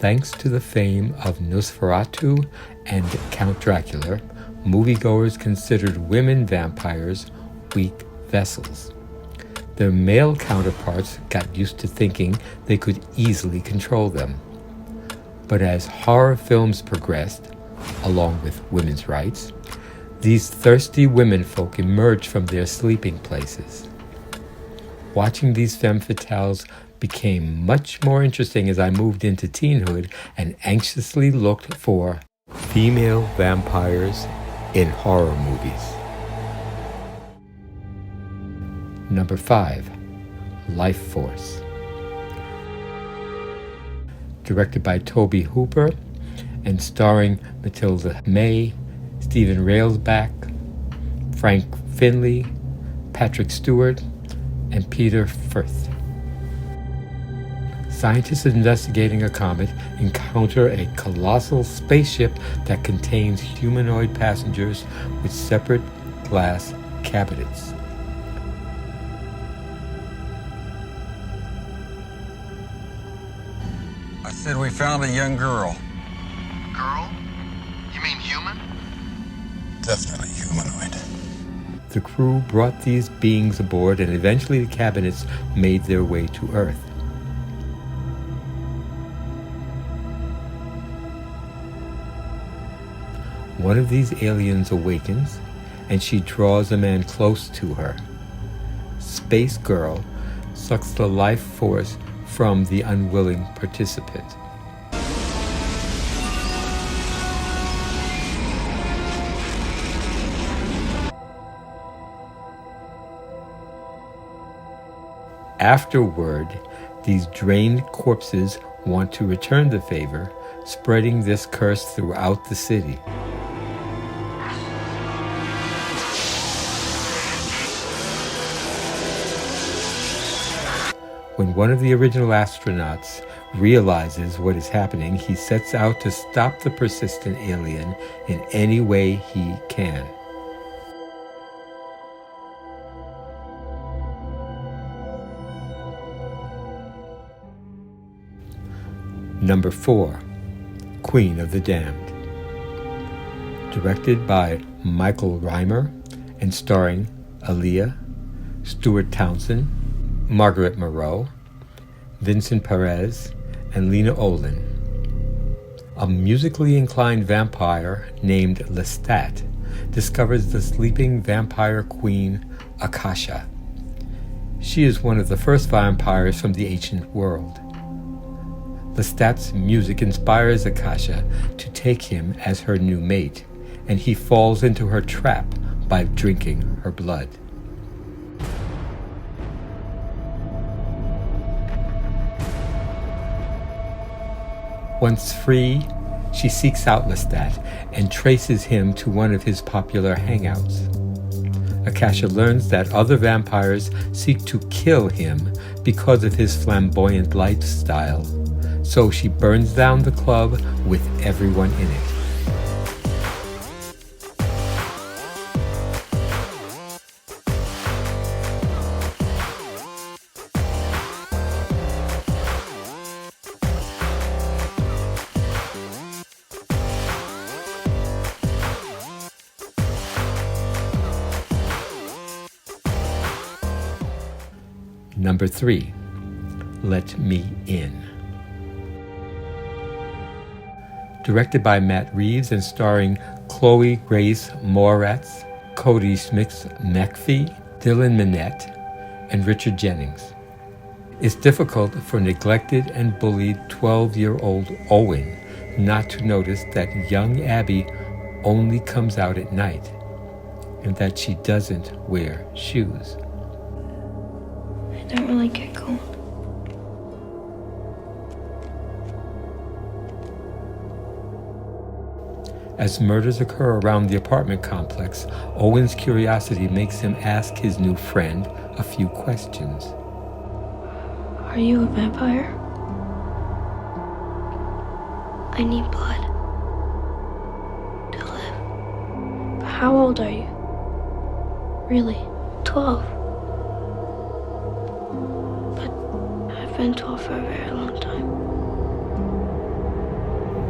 Thanks to the fame of Nosferatu and Count Dracula, moviegoers considered women vampires weak vessels. Their male counterparts got used to thinking they could easily control them. But as horror films progressed, along with women's rights, these thirsty womenfolk emerged from their sleeping places. Watching these femme fatales became much more interesting as I moved into teenhood and anxiously looked for female vampires in horror movies. Number 5, Lifeforce. Directed by Tobe Hooper and starring Matilda May, Stephen Railsback, Frank Finley, Patrick Stewart, and Peter Firth. Scientists investigating a comet encounter a colossal spaceship that contains humanoid passengers with separate glass cabinets. I said we found a young girl. Girl? You mean human? Definitely humanoid. The crew brought these beings aboard, and eventually the cabinets made their way to Earth. One of these aliens awakens, and she draws a man close to her. Space Girl sucks the life force from the unwilling participant. Afterward, these drained corpses want to return the favor, spreading this curse throughout the city. When one of the original astronauts realizes what is happening, he sets out to stop the persistent alien in any way he can. Number 4, Queen of the Damned. Directed by Michael Reimer and starring Aaliyah, Stuart Townsend, Margaret Moreau, Vincent Perez, and Lena Olin. A musically inclined vampire named Lestat discovers the sleeping vampire queen Akasha. She is one of the first vampires from the ancient world. Lestat's music inspires Akasha to take him as her new mate, and he falls into her trap by drinking her blood. Once free, she seeks out Lestat and traces him to one of his popular hangouts. Akasha learns that other vampires seek to kill him because of his flamboyant lifestyle, so she burns down the club with everyone in it. Number 3, Let Me In. Directed by Matt Reeves and starring Chloe Grace Moretz, Cody Smith-McPhee, Dylan Minnette, and Richard Jennings. It's difficult for neglected and bullied 12-year-old Owen not to notice that young Abby only comes out at night and that she doesn't wear shoes. I don't really get cold. As murders occur around the apartment complex, Owen's curiosity makes him ask his new friend a few questions. Are you a vampire? I need blood to live. But how old are you? Really? 12. But I've been 12 for a very long time.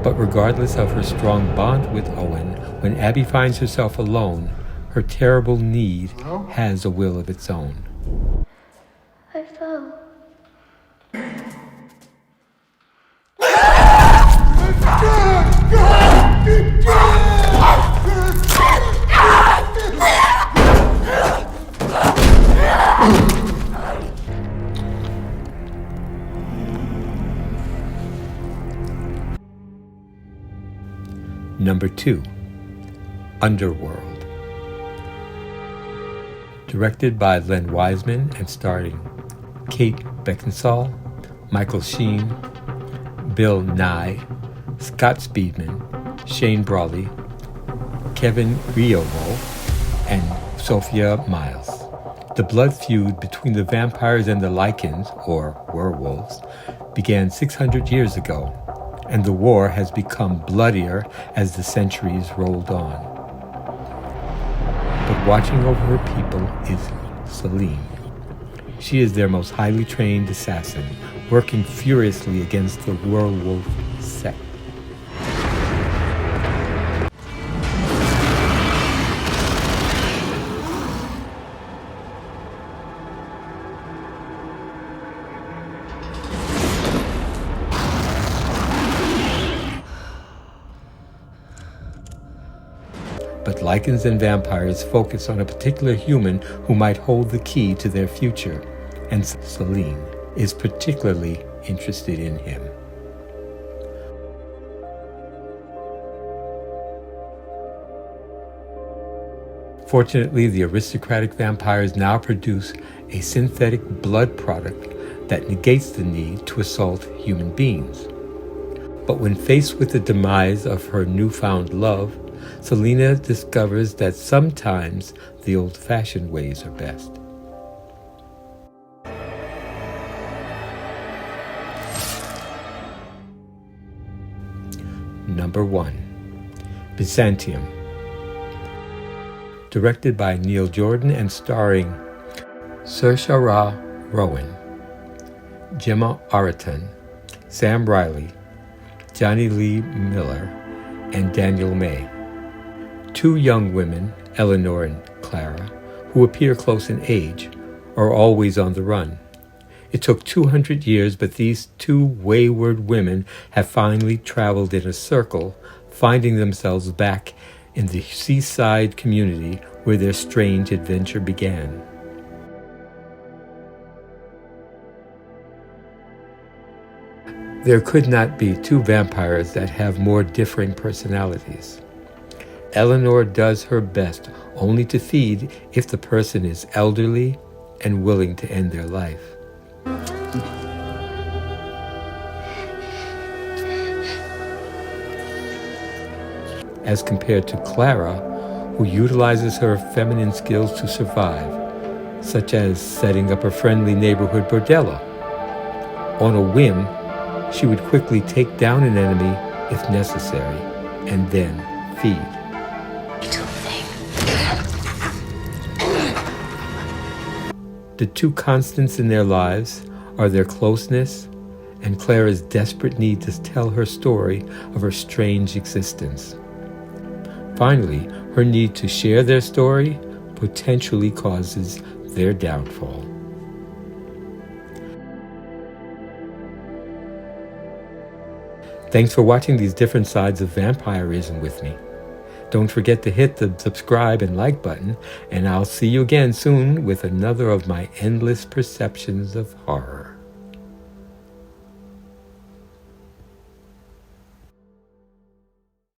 But regardless of her strong bond with Owen, when Abby finds herself alone, her terrible need has a will of its own. I fell. Number 2, Underworld. Directed by Len Wiseman and starring Kate Beckinsale, Michael Sheen, Bill Nye, Scott Speedman, Shane Brawley, Kevin Riomo, and Sophia Miles. The blood feud between the vampires and the Lycans, or werewolves, began 600 years ago, and the war has become bloodier as the centuries rolled on. But watching over her people is Celine. She is their most highly trained assassin, working furiously against the werewolf sect. But Lycans and vampires focus on a particular human who might hold the key to their future, and Celine is particularly interested in him. Fortunately, the aristocratic vampires now produce a synthetic blood product that negates the need to assault human beings. But when faced with the demise of her newfound love, Selena discovers that sometimes the old-fashioned ways are best. Number 1, Byzantium. Directed by Neil Jordan and starring Saoirse Rowan, Gemma Arterton, Sam Riley, Johnny Lee Miller, and Daniel May. Two young women, Eleanor and Clara, who appear close in age, are always on the run. It took 200 years, but these two wayward women have finally traveled in a circle, finding themselves back in the seaside community where their strange adventure began. There could not be two vampires that have more differing personalities. Eleanor does her best only to feed if the person is elderly and willing to end their life. As compared to Clara, who utilizes her feminine skills to survive, such as setting up a friendly neighborhood bordello. On a whim, she would quickly take down an enemy if necessary, and then feed. The two constants in their lives are their closeness and Clara's desperate need to tell her story of her strange existence. Finally, her need to share their story potentially causes their downfall. Thanks for watching these different sides of vampirism with me. Don't forget to hit the subscribe and like button, and I'll see you again soon with another of my endless perceptions of horror.